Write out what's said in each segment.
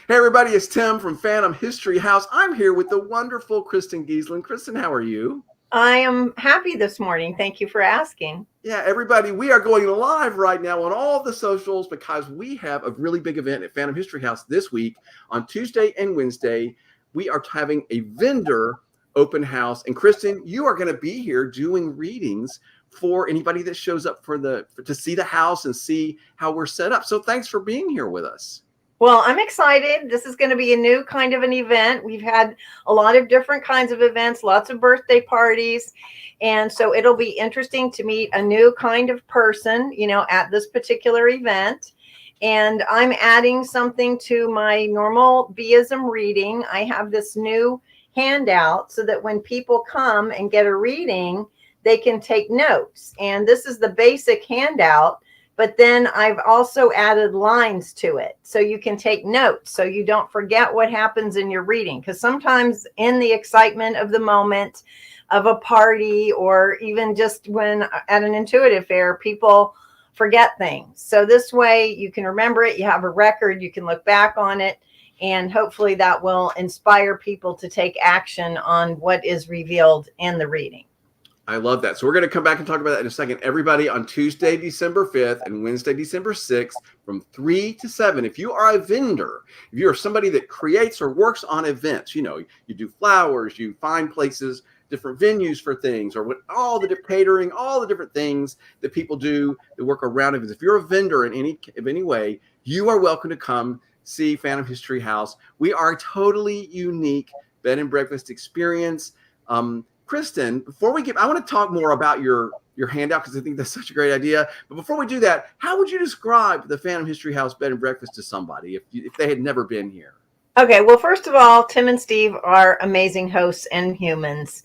Hey, everybody, it's Tim from Phantom History House. I'm here with the wonderful Kristen Giesland. Kristen, how are you? I am happy this morning. Thank you for asking. Yeah, everybody, we are going live right now on all the socials because we have a really big event at Phantom History House this week on Tuesday and Wednesday. We are having a vendor open house. And Kristen, you are going to be here doing readings for anybody that shows up to see the house and see how we're set up. So thanks for being here with us. Well, I'm excited. This is going to be a new kind of an event. We've had a lot of different kinds of events, lots of birthday parties. And so it'll be interesting to meet a new kind of person, at this particular event. And I'm adding something to my normal Beism reading. I have this new handout so that when people come and get a reading, they can take notes. And this is the basic handout. But then I've also added lines to it so you can take notes so you don't forget what happens in your reading. Because sometimes in the excitement of the moment of a party or even just when at an intuitive fair, people forget things. So this way you can remember it. You have a record. You can look back on it. And hopefully that will inspire people to take action on what is revealed in the reading. I love that. So we're going to come back and talk about that in a second. Everybody, on Tuesday, December 5th and Wednesday, December 6th from 3 to 7. If you are a vendor, if you are somebody that creates or works on events, you do flowers, you find places, different venues for things, or all the catering, all the different things that people do that work around events. If you're a vendor in any way, you are welcome to come see Phantom History House. We are a totally unique bed and breakfast experience. Kristen, I want to talk more about your handout because I think that's such a great idea. But before we do that, how would you describe the Phantom History House bed and breakfast to somebody if they had never been here? Okay, well, first of all, Tim and Steve are amazing hosts and humans.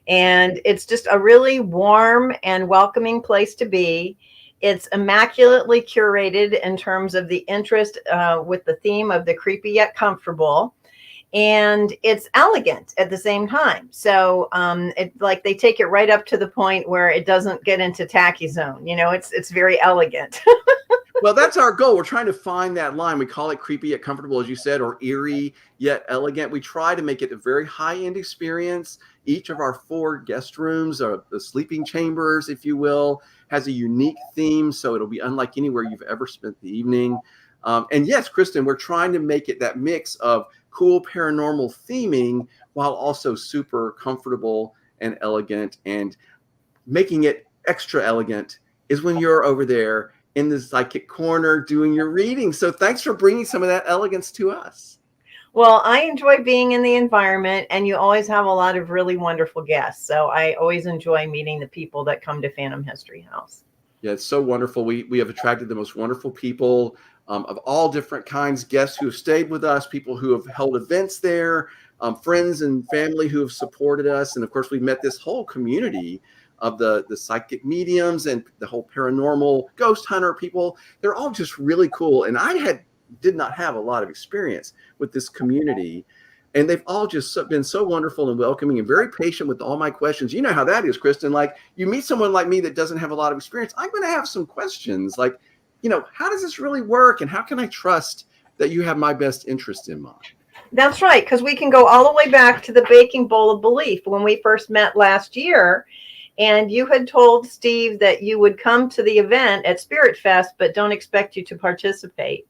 And it's just a really warm and welcoming place to be. It's immaculately curated in terms of the interest with the theme of the creepy yet comfortable. And it's elegant at the same time. So like they take it right up to the point where it doesn't get into tacky zone. It's very elegant. Well, that's our goal. We're trying to find that line. We call it creepy yet comfortable, as you said, or eerie yet elegant. We try to make it a very high-end experience. Each of our 4 guest rooms, or the sleeping chambers, if you will, has a unique theme. So it'll be unlike anywhere you've ever spent the evening. And yes, Kristen, we're trying to make it that mix of cool paranormal theming while also super comfortable and elegant. And making it extra elegant is when you're over there in the psychic corner doing your reading. So thanks for bringing some of that elegance to us. Well, I enjoy being in the environment, and you always have a lot of really wonderful guests. So I always enjoy meeting the people that come to Phantom History House. Yeah, it's so wonderful. We have attracted the most wonderful people of all different kinds, guests who have stayed with us, people who have held events there, friends and family who have supported us. And of course, we've met this whole community of the psychic mediums and the whole paranormal ghost hunter people. They're all just really cool. And did not have a lot of experience with this community. And they've all just been so wonderful and welcoming and very patient with all my questions. You know how that is, Kristen. Like, you meet someone like me that doesn't have a lot of experience, I'm going to have some questions like, how does this really work? And how can I trust that you have my best interest in mind? That's right, because we can go all the way back to the baking bowl of belief when we first met last year. And you had told Steve that you would come to the event at Spirit Fest, but don't expect you to participate.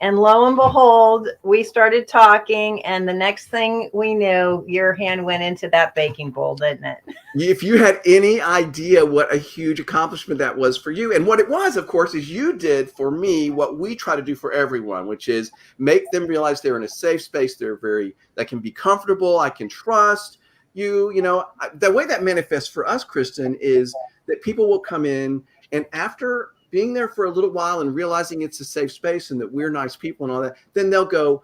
And lo and behold, we started talking, and the next thing we knew, your hand went into that baking bowl, didn't it? If you had any idea what a huge accomplishment that was for you, and what it was, of course, is you did for me what we try to do for everyone, which is make them realize they're in a safe space. That can be comfortable. I can trust you. The way that manifests for us, Kristen, is that people will come in, and after being there for a little while and realizing it's a safe space and that we're nice people and all that, then they'll go,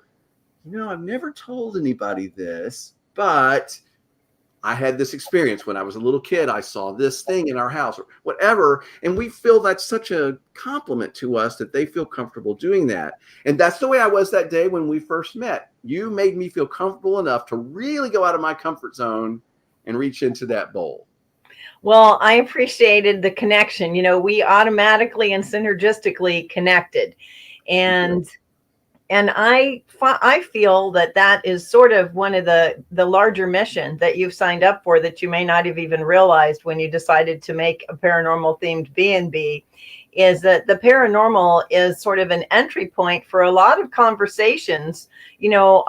I've never told anybody this, but I had this experience when I was a little kid. I saw this thing in our house or whatever. And we feel that's such a compliment to us that they feel comfortable doing that. And that's the way I was that day when we first met. You made me feel comfortable enough to really go out of my comfort zone and reach into that bowl. Well, I appreciated the connection. We automatically and synergistically connected. And I feel that that is sort of one of the larger mission that you've signed up for that you may not have even realized when you decided to make a paranormal themed B&B, is that the paranormal is sort of an entry point for a lot of conversations,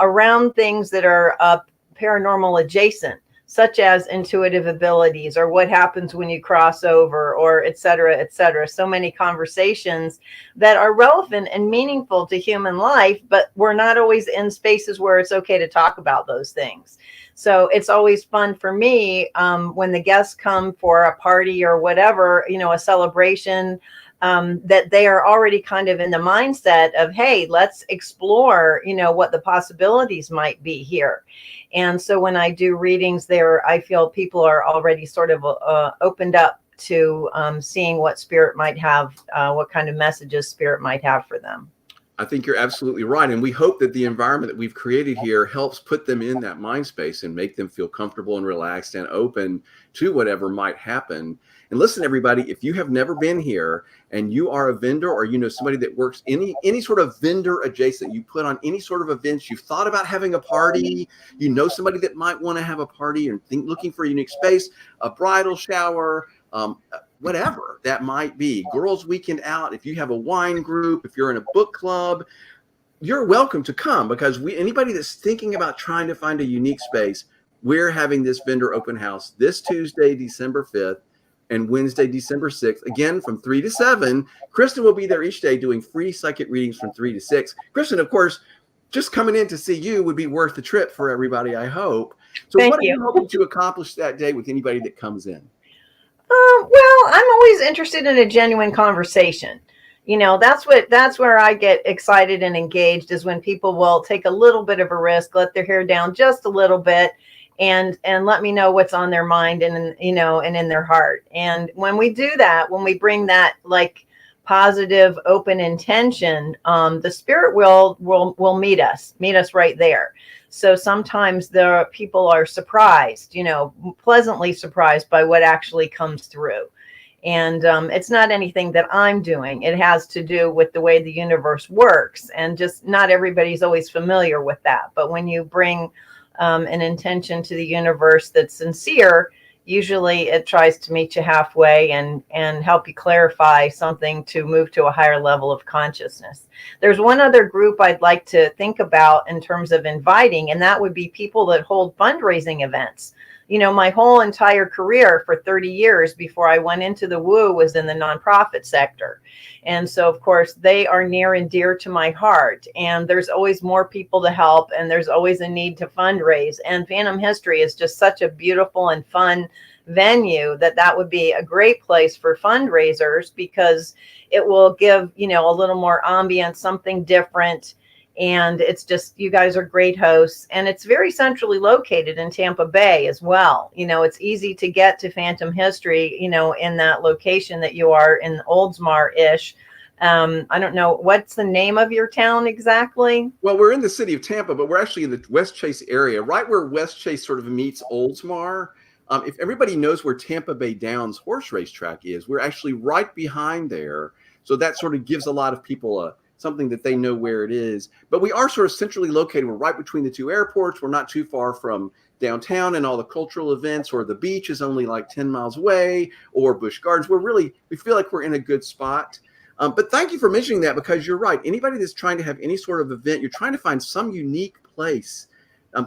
around things that are paranormal adjacent, such as intuitive abilities or what happens when you cross over, or et cetera, et cetera. So many conversations that are relevant and meaningful to human life, but we're not always in spaces where it's okay to talk about those things. So it's always fun for me when the guests come for a party or whatever, a celebration, that they are already kind of in the mindset of, hey, let's explore, what the possibilities might be here. And so when I do readings there, I feel people are already sort of opened up to seeing what spirit might have, what kind of messages spirit might have for them. I think you're absolutely right. And we hope that the environment that we've created here helps put them in that mind space and make them feel comfortable and relaxed and open to whatever might happen. And listen, everybody, if you have never been here and you are a vendor, or somebody that works any sort of vendor adjacent, you put on any sort of events, you've thought about having a party, somebody that might want to have a party and looking for a unique space, a bridal shower, whatever that might be, girls' weekend out, if you have a wine group, if you're in a book club, you're welcome to come, because anybody that's thinking about trying to find a unique space, we're having this vendor open house this Tuesday, December 5th, and Wednesday, December 6th, again from 3 to 7. Kristen will be there each day doing free psychic readings from 3 to 6. Kristen, of course, just coming in to see you would be worth the trip for everybody, I hope. So Thank what you. are you hoping to accomplish that day with anybody that comes in? Well, I'm always interested in a genuine conversation. That's where I get excited and engaged, is when people will take a little bit of a risk, let their hair down just a little bit, and let me know what's on their mind and in their heart. And when we do that, when we bring that like positive, open intention, the spirit will meet us right there. So sometimes the people are surprised, pleasantly surprised by what actually comes through. And it's not anything that I'm doing. It has to do with the way the universe works. And just not everybody's always familiar with that. But when you bring an intention to the universe that's sincere, usually it tries to meet you halfway and help you clarify something to move to a higher level of consciousness. There's one other group I'd like to think about in terms of inviting, and that would be people that hold fundraising events. My whole entire career for 30 years before I went into the woo was in the nonprofit sector. And so, of course, they are near and dear to my heart. And there's always more people to help, and there's always a need to fundraise. And Phantom History is just such a beautiful and fun venue that would be a great place for fundraisers, because it will give, a little more ambience, something different. And it's just, you guys are great hosts, and it's very centrally located in Tampa Bay as well. It's easy to get to Phantom History, in that location that you are in Oldsmar-ish. I don't know, what's the name of your town exactly? Well, we're in the city of Tampa, but we're actually in the West Chase area, right where West Chase sort of meets Oldsmar. If everybody knows where Tampa Bay Downs horse racetrack is, we're actually right behind there. So that sort of gives a lot of people something that they know where it is. But we are sort of centrally located. We're right between the two airports. We're not too far from downtown and all the cultural events, or the beach is only like 10 miles away, or Busch Gardens. We feel like we're in a good spot. But thank you for mentioning that, because you're right. Anybody that's trying to have any sort of event, you're trying to find some unique place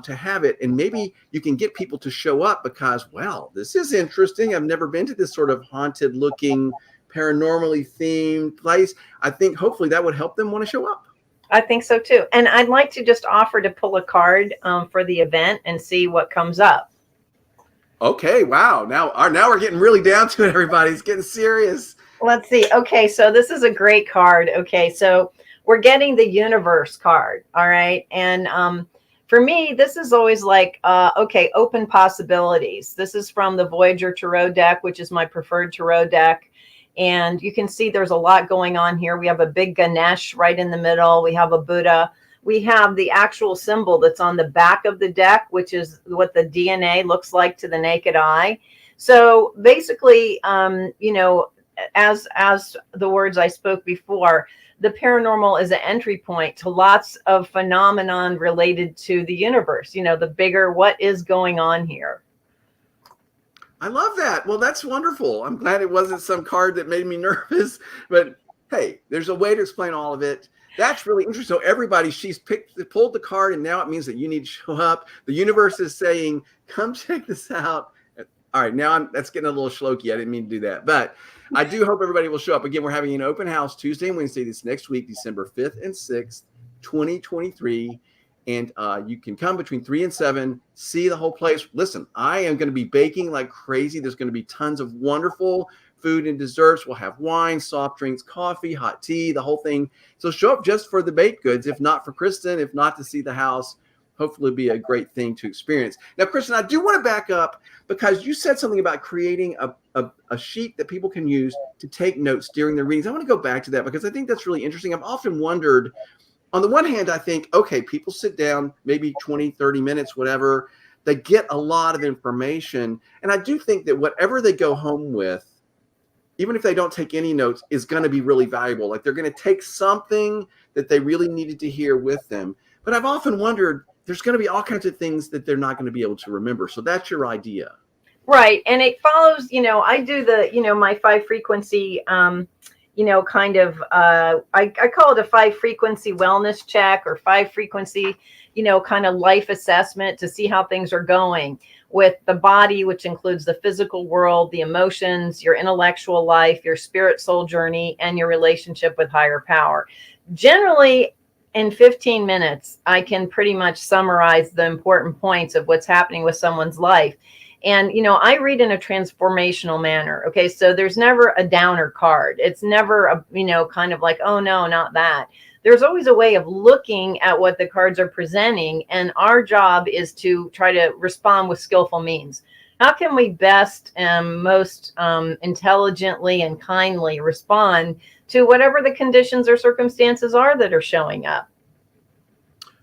to have it. And maybe you can get people to show up because, well, this is interesting. I've never been to this sort of haunted looking, paranormally themed place. I think hopefully that would help them want to show up. I think so too. And I'd like to just offer to pull a card for the event and see what comes up. Okay. Wow. Now we're getting really down to it, everybody. It's getting serious. Let's see. Okay. So this is a great card. Okay. So we're getting the universe card. All right. And for me, this is always like, open possibilities. This is from the Voyager Tarot deck, which is my preferred tarot deck. And you can see there's a lot going on here. We have a big Ganesh right in the middle. We have a Buddha. We have the actual symbol that's on the back of the deck, which is what the DNA looks like to the naked eye. So basically, as the words I spoke before, the paranormal is an entry point to lots of phenomenon related to the universe, the bigger what is going on here. I love that. Well, that's wonderful. I'm glad it wasn't some card that made me nervous, but hey, there's a way to explain all of it. That's really interesting. So everybody, she's pulled the card, and now it means that you need to show up. The universe is saying, come check this out. All right, now that's getting a little schlocky. I didn't mean to do that, but I do hope everybody will show up. Again, we're having an open house Tuesday and Wednesday this next week, December 5th and 6th, 2023. And you can come between 3 and 7, see the whole place. Listen, I am going to be baking like crazy. There's going to be tons of wonderful food and desserts. We'll have wine, soft drinks, coffee, hot tea, the whole thing. So show up just for the baked goods, if not for Kristen, if not to see the house. Hopefully it'll be a great thing to experience. Now, Kristen, I do want to back up because you said something about creating a sheet that people can use to take notes during their readings. I want to go back to that because I think that's really interesting. I've often wondered, on the one hand, I think, okay, people sit down maybe 20, 30 minutes, whatever. They get a lot of information. And I do think that whatever they go home with, even if they don't take any notes, is going to be really valuable. Like they're going to take something that they really needed to hear with them. But I've often wondered, there's going to be all kinds of things that they're not going to be able to remember. So that's your idea. Right. And it follows, I do my 5 frequency, kind of, I call it a 5 frequency wellness check or 5 frequency, kind of life assessment to see how things are going with the body, which includes the physical world, the emotions, your intellectual life, your spirit soul journey, and your relationship with higher power. Generally, in 15 minutes, I can pretty much summarize the important points of what's happening with someone's life. And, I read in a transformational manner. Okay. So there's never a downer card. It's never kind of like, oh no, not that. There's always a way of looking at what the cards are presenting. And our job is to try to respond with skillful means. How can we best and most intelligently and kindly respond to whatever the conditions or circumstances are that are showing up?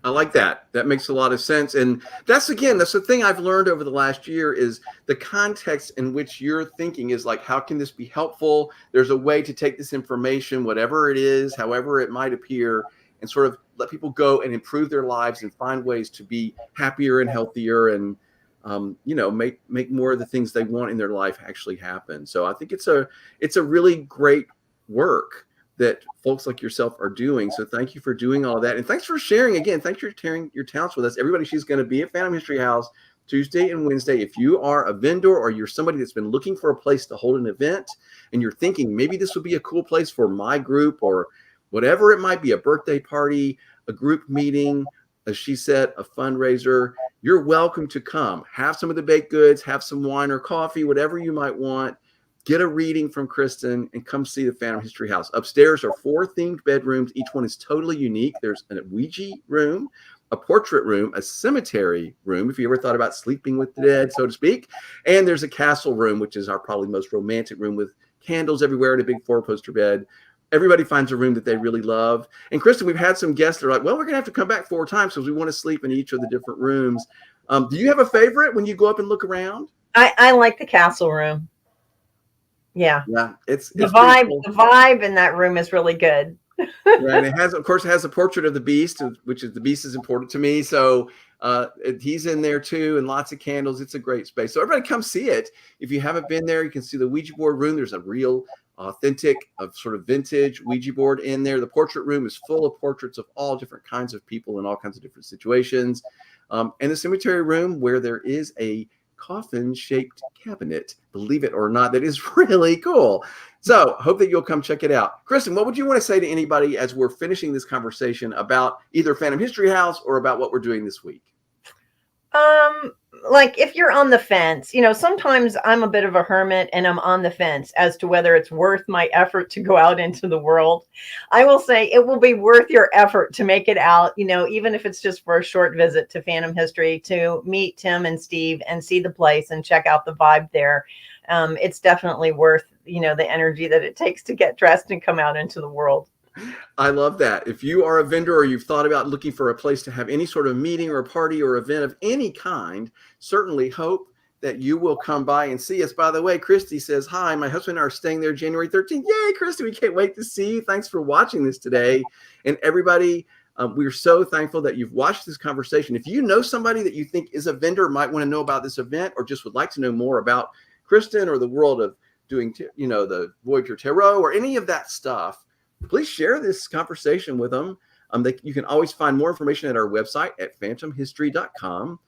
I like that. That makes a lot of sense. And that's the thing I've learned over the last year is the context in which you're thinking is like, how can this be helpful? There's a way to take this information, whatever it is, however it might appear, and sort of let people go and improve their lives and find ways to be happier and healthier and, make more of the things they want in their life actually happen. So I think it's a really great work that folks like yourself are doing. So thank you for doing all of that. And thanks for sharing again. Thanks for sharing your talents with us. Everybody, she's going to be at Phantom History House Tuesday and Wednesday. If you are a vendor or you're somebody that's been looking for a place to hold an event and you're thinking maybe this would be a cool place for my group or whatever it might be, a birthday party, a group meeting, as she said, a fundraiser, you're welcome to come. Have some of the baked goods, have some wine or coffee, whatever you might want. Get a reading from Kristen and come see the Phantom History House. Upstairs are 4 themed bedrooms. Each one is totally unique. There's a Ouija room, a portrait room, a cemetery room, if you ever thought about sleeping with the dead, so to speak. And there's a castle room, which is our probably most romantic room with candles everywhere and a big 4-poster bed. Everybody finds a room that they really love. And Kristen, we've had some guests that are like, well, we're going to have to come back 4 times because we want to sleep in each of the different rooms. Do you have a favorite when you go up and look around? I like the castle room. Yeah. It's the vibe. Cool. The vibe in that room is really good. Right. It has a portrait of the beast, which is the beast is important to me. So he's in there too, and lots of candles. It's a great space. So everybody come see it. If you haven't been there, you can see the Ouija board room. There's a real authentic sort of vintage Ouija board in there. The portrait room is full of portraits of all different kinds of people in all kinds of different situations. And the cemetery room where there is a coffin-shaped cabinet, believe it or not, that is really cool. So hope that you'll come check it out. Kristen, what would you want to say to anybody as we're finishing this conversation about either Phantom History House or about what we're doing this week? Like if you're on the fence, sometimes I'm a bit of a hermit and I'm on the fence as to whether it's worth my effort to go out into the world. I will say it will be worth your effort to make it out, even if it's just for a short visit to Phantom History to meet Tim and Steve and see the place and check out the vibe there. It's definitely worth, the energy that it takes to get dressed and come out into the world. I love that. If you are a vendor or you've thought about looking for a place to have any sort of meeting or a party or event of any kind, certainly hope that you will come by and see us. By the way, Christy says, hi, my husband and I are staying there January 13th. Yay, Christy, we can't wait to see you. Thanks for watching this today. And everybody, we're so thankful that you've watched this conversation. If you know somebody that you think is a vendor, might want to know about this event, or just would like to know more about Kristen or the world of doing, the Voyager Tarot or any of that stuff, please share this conversation with them. You can always find more information at our website at phantomhistory.com.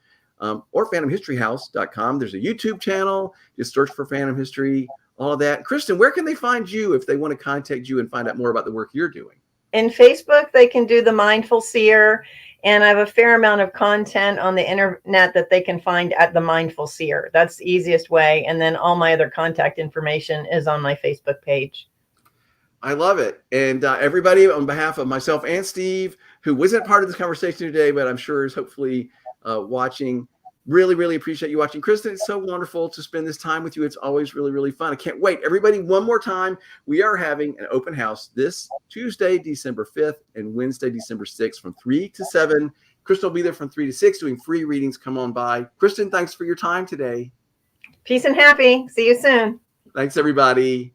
Or phantomhistoryhouse.com. There's a YouTube channel. Just search for Phantom History, all of that. Kristen, where can they find you if they want to contact you and find out more about the work you're doing? In Facebook, they can do the Mindful Seer, and I have a fair amount of content on the internet that they can find at the Mindful Seer. That's the easiest way. And then all my other contact information is on my Facebook page. I love it. And everybody, on behalf of myself and Steve, who wasn't part of this conversation today, but I'm sure is hopefully watching, really, really appreciate you watching. Kristen, it's so wonderful to spend this time with you. It's always really, really fun. I can't wait. Everybody, one more time, we are having an open house this Tuesday, December 5th, and Wednesday, December 6th from 3 to 7. Kristen will be there from 3 to 6 doing free readings. Come on by. Kristen, thanks for your time today. Peace and happy. See you soon. Thanks, everybody.